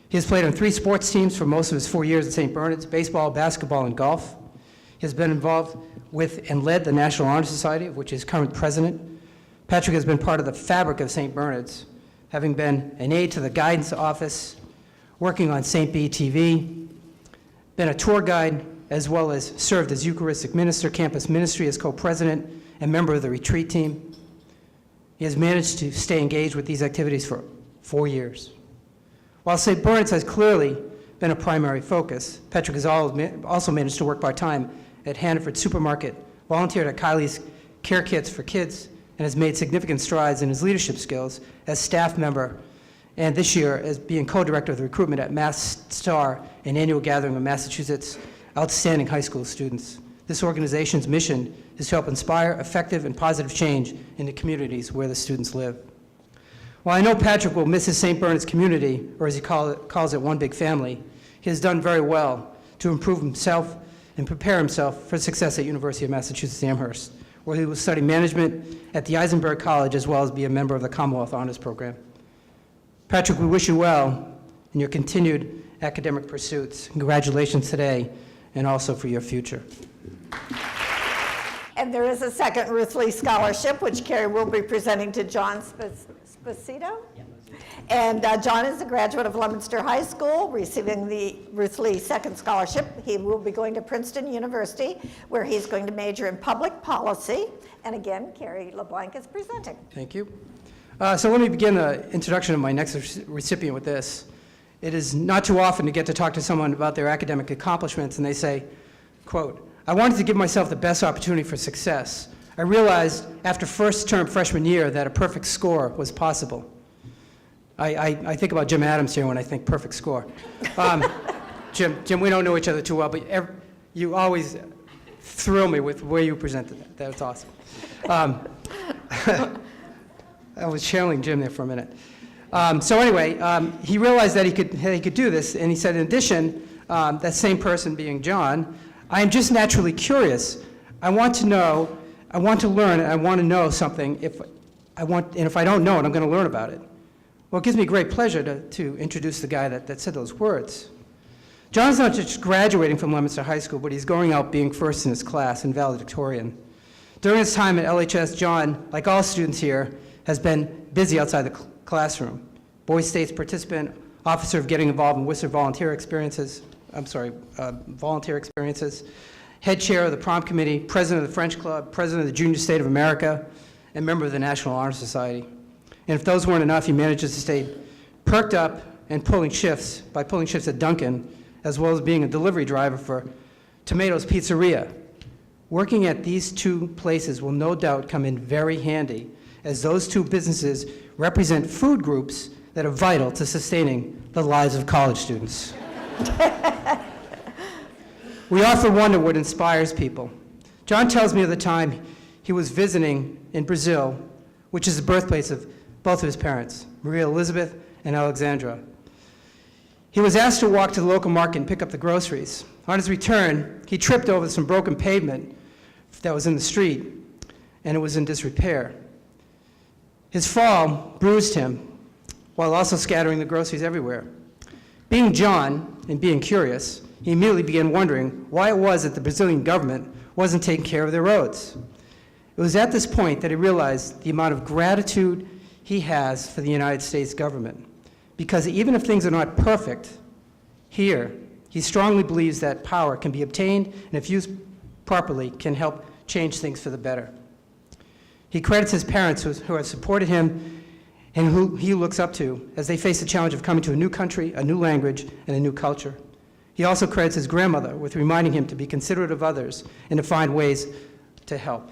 He has played on 3 sports teams for most of his 4 years at St. Bernard's: baseball, basketball, and golf. He has been involved with and led the National Honor Society, of which he is current president. Patrick has been part of the fabric of St. Bernard's, having been an aide to the guidance office, working on St. B TV, been a tour guide, as well as served as Eucharistic minister, campus ministry as co-president, and member of the retreat team. He has managed to stay engaged with these activities for 4 years. While St. Bernard's has clearly been a primary focus, Patrick has also managed to work part-time at Hannaford Supermarket, volunteered at Kylie's Care Kits for Kids, and has made significant strides in his leadership skills as staff member, and this year as being co-director of the recruitment at Mass Star, an annual gathering of Massachusetts' outstanding high school students. This organization's mission is to help inspire effective and positive change in the communities where the students live. While I know Patrick will miss his St. Bernard's community, or as he calls it, one big family, he has done very well to improve himself and prepare himself for success at University of Massachusetts Amherst, where he will study management at the Eisenberg College as well as be a member of the Commonwealth Honors Program. Patrick, we wish you well in your continued academic pursuits. Congratulations today and also for your future. And there is a second Ruth Lee Scholarship, which Carrie will be presenting to John Sposito. And John is a graduate of Leominster High School, receiving the Ruth Lee Second Scholarship. He will be going to Princeton University, where he's going to major in public policy. And again, Carrie LeBlanc is presenting. Thank you. So let me begin the introduction of my next recipient with this. It is not too often to get to talk to someone about their academic accomplishments, and they say, quote, "I wanted to give myself the best opportunity for success. I realized after first term freshman year that a perfect score was possible." I think about Jim Adams here when I think perfect score. Jim, we don't know each other too well, but you always thrill me with the way you presented that. That was awesome. I was channeling Jim there for a minute. So anyway, he realized that he could do this, and he said, in addition, that same person being John, "I am just naturally curious. I want to know, I want to learn, and I want to know something. And if I don't know it, I'm going to learn about it." Well, it gives me great pleasure to introduce the guy that said those words. John's not just graduating from Leominster High School, but he's going out being first in his class and valedictorian. During his time at LHS, John, like all students here, has been busy outside the classroom. Boy States participant, officer of getting involved in Worcester volunteer experiences, head chair of the prom committee, president of the French Club, president of the Junior State of America, and member of the National Honor Society. And if those weren't enough, he manages to stay perked up and pulling shifts at Dunkin', as well as being a delivery driver for Tomatoes Pizzeria. Working at these two places will no doubt come in very handy, as those two businesses represent food groups that are vital to sustaining the lives of college students. We often wonder what inspires people. John tells me of the time he was visiting in Brazil, which is the birthplace of both of his parents, Maria Elizabeth and Alexandra. He was asked to walk to the local market and pick up the groceries. On his return, he tripped over some broken pavement that was in the street, and it was in disrepair. His fall bruised him, while also scattering the groceries everywhere. Being John and being curious, he immediately began wondering why it was that the Brazilian government wasn't taking care of their roads. It was at this point that he realized the amount of gratitude he has for the United States government. Because even if things are not perfect here, he strongly believes that power can be obtained, and if used properly, can help change things for the better. He credits his parents who have supported him and who he looks up to as they face the challenge of coming to a new country, a new language, and a new culture. He also credits his grandmother with reminding him to be considerate of others and to find ways to help.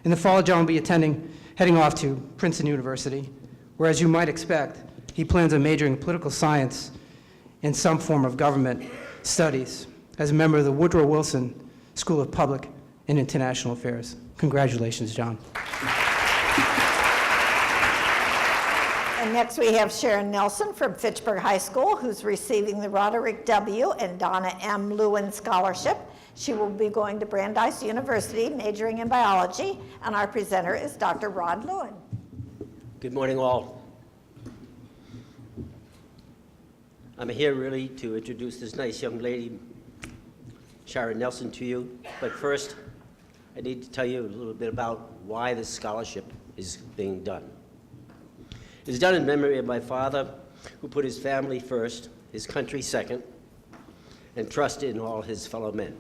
In the fall, John will be heading off to Princeton University, where, as you might expect, he plans on majoring in political science and some form of government studies as a member of the Woodrow Wilson School of Public and International Affairs. Congratulations, John. And next we have Sharon Nelson from Fitchburg High School, who's receiving the Roderick W. and Donna M. Lewin Scholarship. She will be going to Brandeis University, majoring in biology, and our presenter is Dr. Rod Lewin. Good morning, all. I'm here really to introduce this nice young lady, Sharon Nelson, to you. But first, I need to tell you a little bit about why this scholarship is being done. It is done in memory of my father, who put his family first, his country second, and trusted in all his fellow men.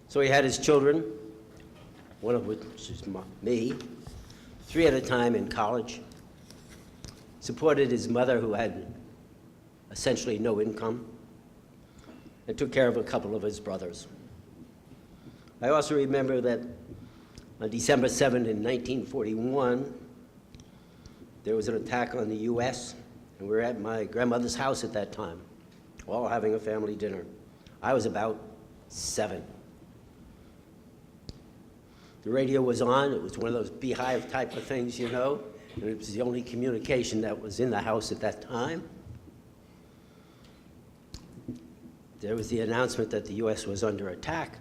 So he had his children, one of which is me, 3 at a time in college, supported his mother, who had essentially no income, and took care of a couple of his brothers. I also remember that on December 7th in 1941, there was an attack on the U.S., and we were at my grandmother's house at that time, all having a family dinner. I was about 7. The radio was on. It was one of those beehive type of things, you know, and it was the only communication that was in the house at that time. There was the announcement that the U.S. was under attack.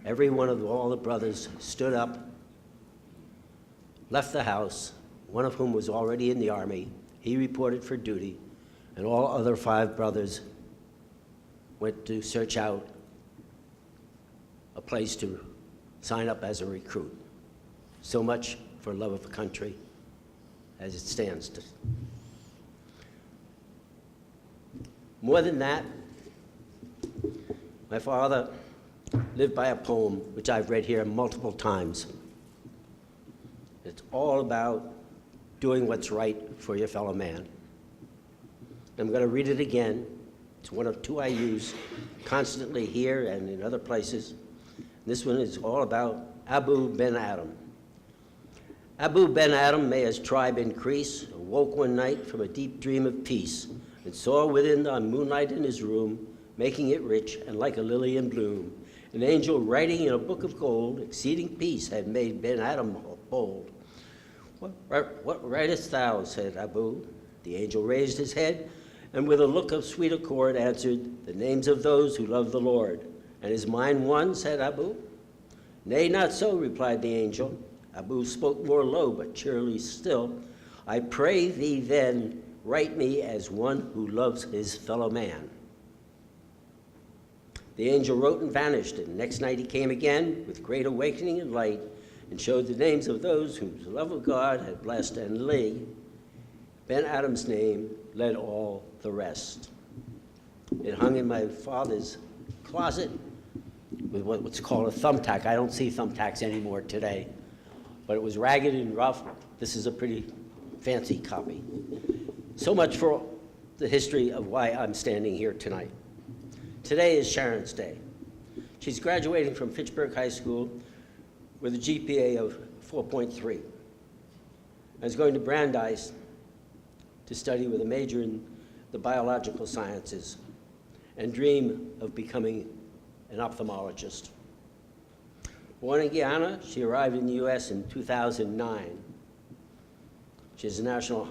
Every one of all the brothers stood up, left the house, one of whom was already in the Army. He reported for duty, and all other 5 brothers went to search out a place to sign up as a recruit. So much for love of country as it stands. More than that, my father lived by a poem which I've read here multiple times. It's all about doing what's right for your fellow man. I'm going to read it again. It's one of 2 I use constantly here and in other places. This one is all about Abu Ben Adam. Abu Ben Adam, may his tribe increase, awoke one night from a deep dream of peace, and saw within the moonlight in his room, making it rich and like a lily in bloom, an angel writing in a book of gold, exceeding peace had made Ben Adam bold. What writest thou, said Abu. The angel raised his head, and with a look of sweet accord answered, the names of those who love the Lord. And is mine one, said Abu. Nay, not so, replied the angel. Abu spoke more low, but cheerily still. I pray thee then, write me as one who loves his fellow man. The angel wrote and vanished, and next night he came again with great awakening and light, and showed the names of those whose love of God had blessed, and Lee, Ben Adam's name, led all the rest. It hung in my father's closet with what's called a thumbtack. I don't see thumbtacks anymore today, but it was ragged and rough. This is a pretty fancy copy. So much for the history of why I'm standing here tonight. Today is Sharon's Day. She's graduating from Fitchburg High School with a GPA of 4.3. And is going to Brandeis to study with a major in the biological sciences and dream of becoming an ophthalmologist. Born in Guyana, she arrived in the U.S. in 2009. She's a National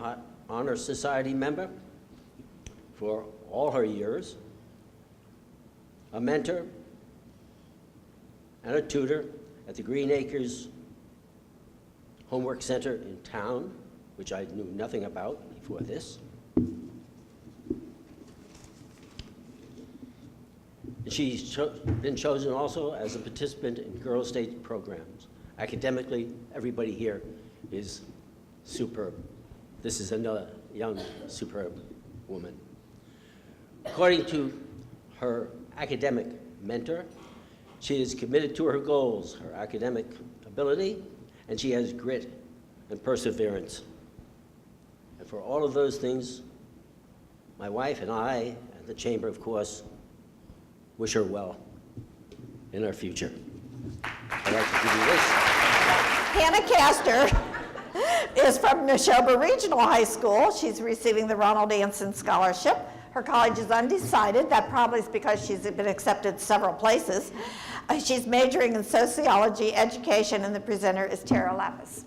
Honor Society member for all her years, a mentor, and a tutor at the Green Acres Homework Center in town, which I knew nothing about before this. And she's been chosen also as a participant in Girls' Day programs. Academically, everybody here is superb. This is another young, superb woman. According to her academic mentor, she is committed to her goals, her academic ability, and she has grit and perseverance. And for all of those things, my wife and I, and the Chamber, of course, wish her well in her future. I'd like to give you this. Hannah Castor is from Neshoba Regional High School. She's receiving the Ronald Anson Scholarship. Her college is undecided. That probably is because she's been accepted several places. She's majoring in sociology, education, and the presenter is Tara Lapis.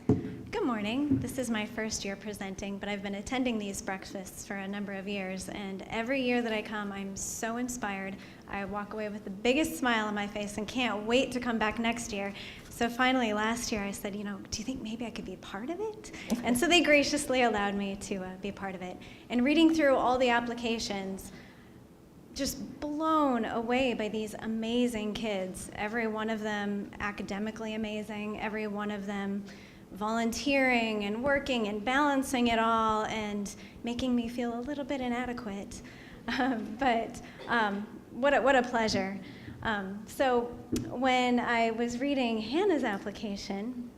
Good morning. This is my first year presenting, but I've been attending these breakfasts for a number of years, and every year that I come, I'm so inspired. I walk away with the biggest smile on my face and can't wait to come back next year. So finally, last year, I said, do you think maybe I could be a part of it? And so they graciously allowed me to be a part of it. And reading through all the applications, just blown away by these amazing kids. Every one of them academically amazing, every one of them volunteering and working and balancing it all and making me feel a little bit inadequate. But what a pleasure. So when I was reading Hannah's application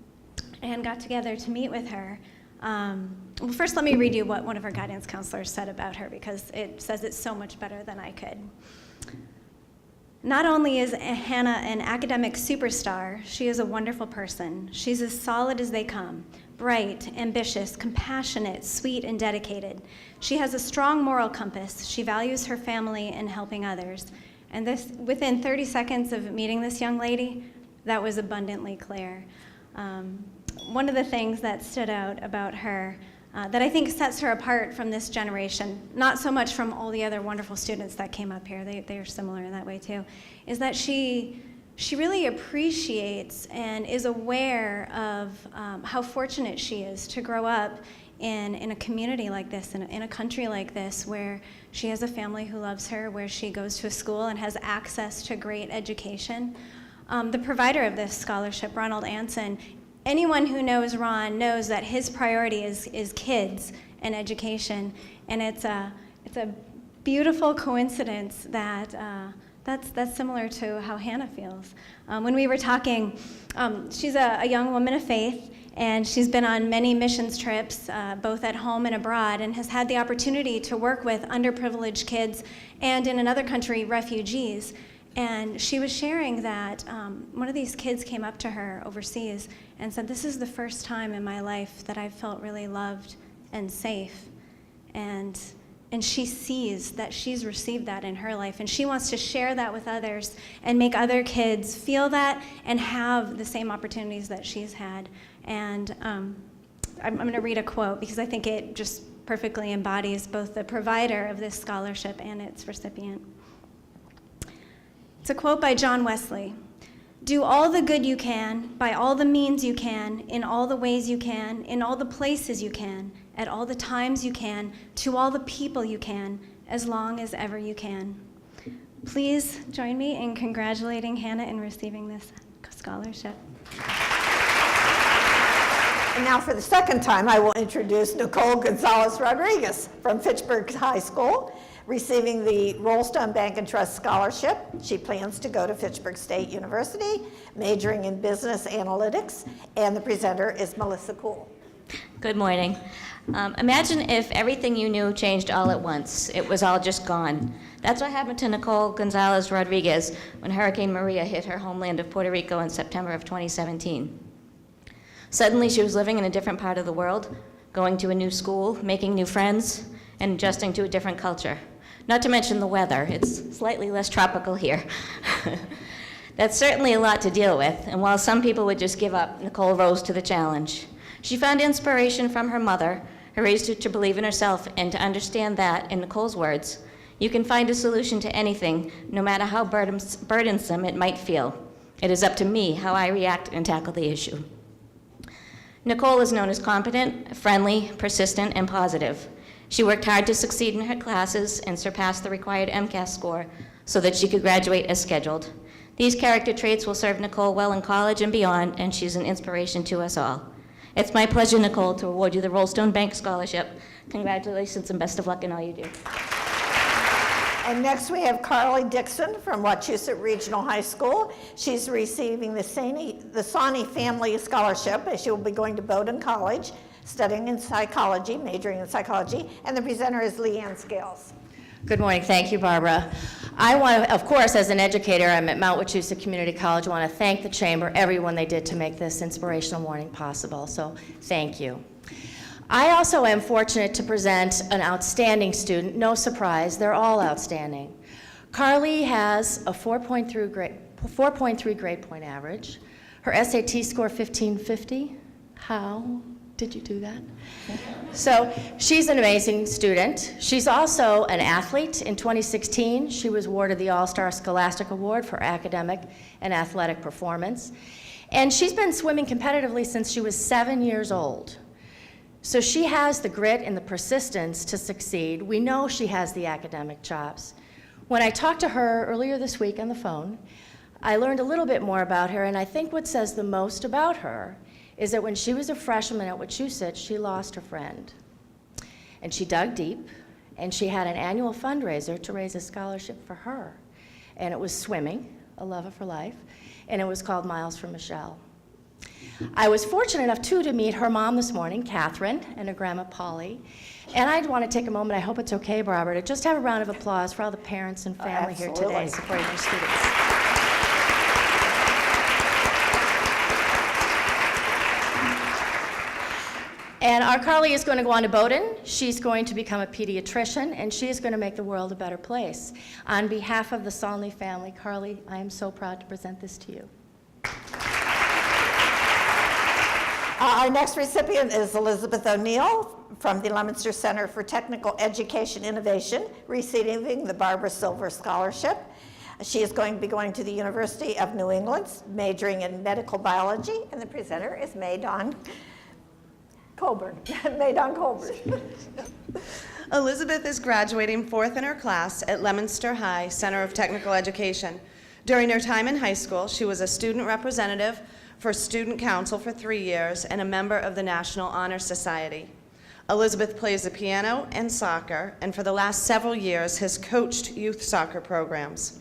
and got together to meet with her, well, first let me read you what one of her guidance counselors said about her, because it says it so much better than I could. Not only is Hannah an academic superstar, she is a wonderful person. She's as solid as they come, bright, ambitious, compassionate, sweet, and dedicated. She has a strong moral compass. She values her family and helping others. And this, within 30 seconds of meeting this young lady, that was abundantly clear. One of the things that stood out about her that I think sets her apart from this generation, not so much from all the other wonderful students that came up here, they are similar in that way too, is that she really appreciates and is aware of how fortunate she is to grow up in a community like this, in a country like this, where she has a family who loves her, where she goes to a school and has access to great education. The provider of this scholarship, Ronald Anson, anyone who knows Ron knows that his priority is kids and education, and it's a beautiful coincidence that that's similar to how Hannah feels. When we were talking, she's a young woman of faith, and she's been on many missions trips, both at home and abroad, and has had the opportunity to work with underprivileged kids and, in another country, refugees. And she was sharing that one of these kids came up to her overseas and said, "This is the first time in my life that I've felt really loved and safe." And she sees that she's received that in her life, and she wants to share that with others and make other kids feel that and have the same opportunities that she's had. And I'm going to read a quote because I think it just perfectly embodies both the provider of this scholarship and its recipient. It's a quote by John Wesley. "Do all the good you can, by all the means you can, in all the ways you can, in all the places you can, at all the times you can, to all the people you can, as long as ever you can." Please join me in congratulating Hannah in receiving this scholarship. And now for the second time, I will introduce Nicole Gonzalez Rodriguez from Fitchburg High School, receiving the Rollstone Bank and Trust Scholarship. She plans to go to Fitchburg State University, majoring in business analytics, and the presenter is Melissa Kuhl. Good morning. Imagine if everything you knew changed all at once. It was all just gone. That's what happened to Nicole Gonzalez Rodriguez when Hurricane Maria hit her homeland of Puerto Rico in September of 2017. Suddenly, she was living in a different part of the world, going to a new school, making new friends, and adjusting to a different culture. Not to mention the weather. It's slightly less tropical here. That's certainly a lot to deal with, and while some people would just give up, Nicole rose to the challenge. She found inspiration from her mother, who raised her to believe in herself and to understand that, in Nicole's words, you can find a solution to anything, no matter how burdensome it might feel. It is up to me how I react and tackle the issue. Nicole is known as competent, friendly, persistent, and positive. She worked hard to succeed in her classes and surpass the required MCAS score so that she could graduate as scheduled. These character traits will serve Nicole well in college and beyond, and she's an inspiration to us all. It's my pleasure, Nicole, to award you the Rollstone Bank Scholarship. Congratulations and best of luck in all you do. And next we have Carly Dixon from Wachusett Regional High School. She's receiving the Sawney Family Scholarship, as she will be going to Bowdoin College, studying in psychology, majoring in psychology, and the presenter is Leanne Scales. Good morning. Thank you, Barbara. I want to, of course, as an educator, I'm at Mount Wachusett Community College. I want to thank the Chamber, everyone they did to make this inspirational morning possible. So thank you. I also am fortunate to present an outstanding student. No surprise, they're all outstanding. Carly has a 4.3 grade point average. Her SAT score 1550. How did you do that? So she's an amazing student. She's also an athlete. In 2016, she was awarded the All-Star Scholastic Award for academic and athletic performance. And she's been swimming competitively since she was 7 years old. So she has the grit and the persistence to succeed. We know she has the academic chops. When I talked to her earlier this week on the phone, I learned a little bit more about her, and I think what says the most about her is that when she was a freshman at Wachusett, she lost her friend. And she dug deep, and she had an annual fundraiser to raise a scholarship for her. And it was swimming, a love of her life, and it was called Miles for Michelle. I was fortunate enough, too, to meet her mom this morning, Catherine, and her grandma, Polly. And I'd want to take a moment, I hope it's okay, Barbara, to just have a round of applause for all the parents and family here today supporting their students. And our Carly is going to go on to Bowdoin. She's going to become a pediatrician, and she is going to make the world a better place. On behalf of the Solney family, Carly, I am so proud to present this to you. Our next recipient is Elizabeth O'Neill from the Leominster Center for Technical Education Innovation, receiving the Barbara Silver Scholarship. She is going to be going to the University of New England, majoring in medical biology, and the presenter is May Dawn Colburn. May Dawn Colburn. Elizabeth is graduating 4th in her class at Leominster High Center of Technical Education. During her time in high school, she was a student representative for Student Council for 3 years and a member of the National Honor Society. Elizabeth plays the piano and soccer, and for the last several years has coached youth soccer programs.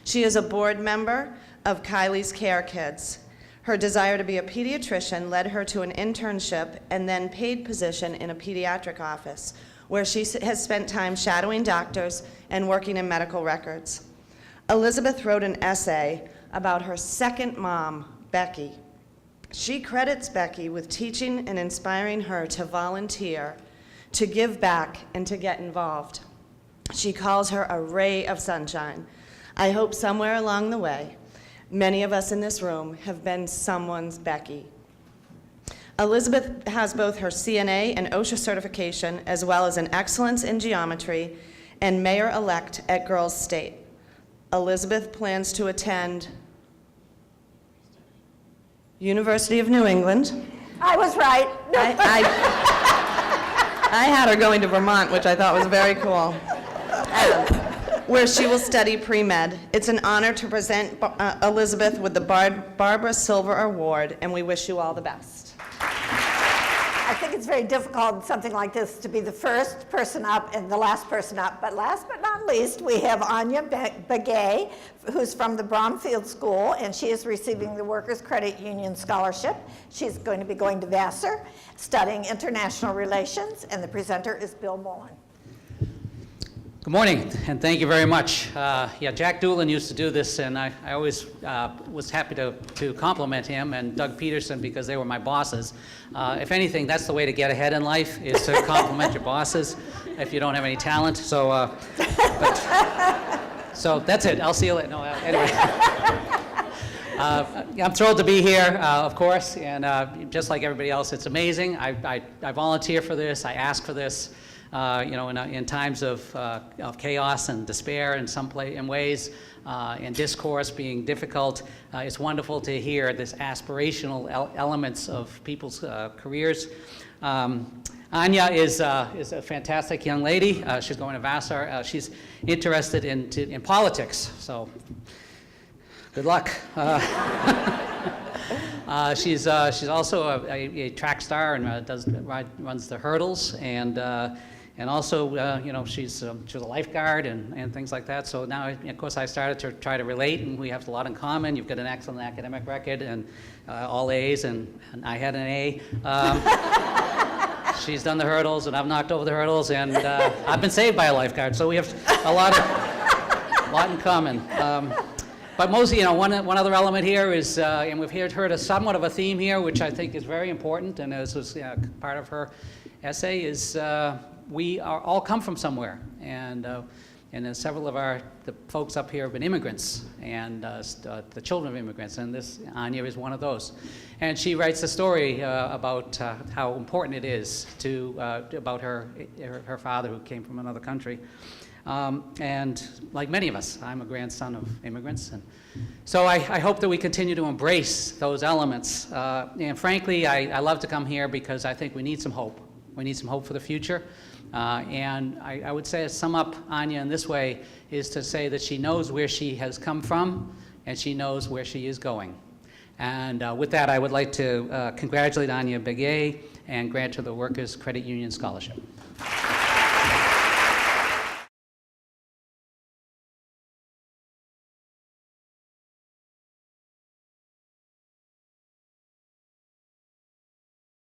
She is a board member of Kylie's Care Kids. Her desire to be a pediatrician led her to an internship and then paid position in a pediatric office, where she has spent time shadowing doctors and working in medical records. Elizabeth wrote an essay about her second mom, Becky. She credits Becky with teaching and inspiring her to volunteer, to give back, and to get involved. She calls her a ray of sunshine. I hope somewhere along the way, many of us in this room have been someone's Becky. Elizabeth has both her CNA and OSHA certification, as well as an excellence in geometry and mayor-elect at Girls State. Elizabeth plans to attend University of New England. I was right. I had her going to Vermont, which I thought was very cool, where she will study pre-med. It's an honor to present Elizabeth with the Barbara Silver Award, and we wish you all the best. I think it's very difficult in something like this to be the first person up and the last person up. But last but not least, we have Anya Begay, who's from the Bromfield School, and she is receiving the Workers' Credit Union Scholarship. She's going to be going to Vassar, studying international relations, and the presenter is Bill Mullen. Good morning, and thank you very much. Yeah, Jack Doolin used to do this, and I always was happy to compliment him and Doug Peterson because they were my bosses. If anything, that's the way to get ahead in life, is to compliment your bosses if you don't have any talent. So, so that's it. I'll see you later. No, anyway. I'm thrilled to be here, of course, and just like everybody else, it's amazing. I volunteer for this. I ask for this. You know, in times of chaos and despair in ways, and discourse being difficult, it's wonderful to hear this aspirational elements of people's careers. Anya is a fantastic young lady. She's going to Vassar. She's interested in politics, so good luck. She's also a track star and runs the hurdles, and also, you know, she's a lifeguard and things like that. So now, of course, I started to try to relate, and we have a lot in common. You've got an excellent academic record and all A's, and I had an A. She's done the hurdles, and I've knocked over the hurdles, and I've been saved by a lifeguard. So we have a lot in common. But mostly, you know, one other element here is, and we've heard a somewhat of a theme here, which I think is very important, and this was part of her essay, is we all come from somewhere, and several of the folks up here have been immigrants, and the children of immigrants, and this Anya is one of those. And she writes a story about how important it is about her father who came from another country. And like many of us, I'm a grandson of immigrants, and so I hope that we continue to embrace those elements. And frankly, I love to come here because I think we need some hope. We need some hope for the future. And I would say, to sum up Anya in this way, is to say that she knows where she has come from, and she knows where she is going. And with that, I would like to congratulate Anya Begay and grant her the Workers Credit Union Scholarship.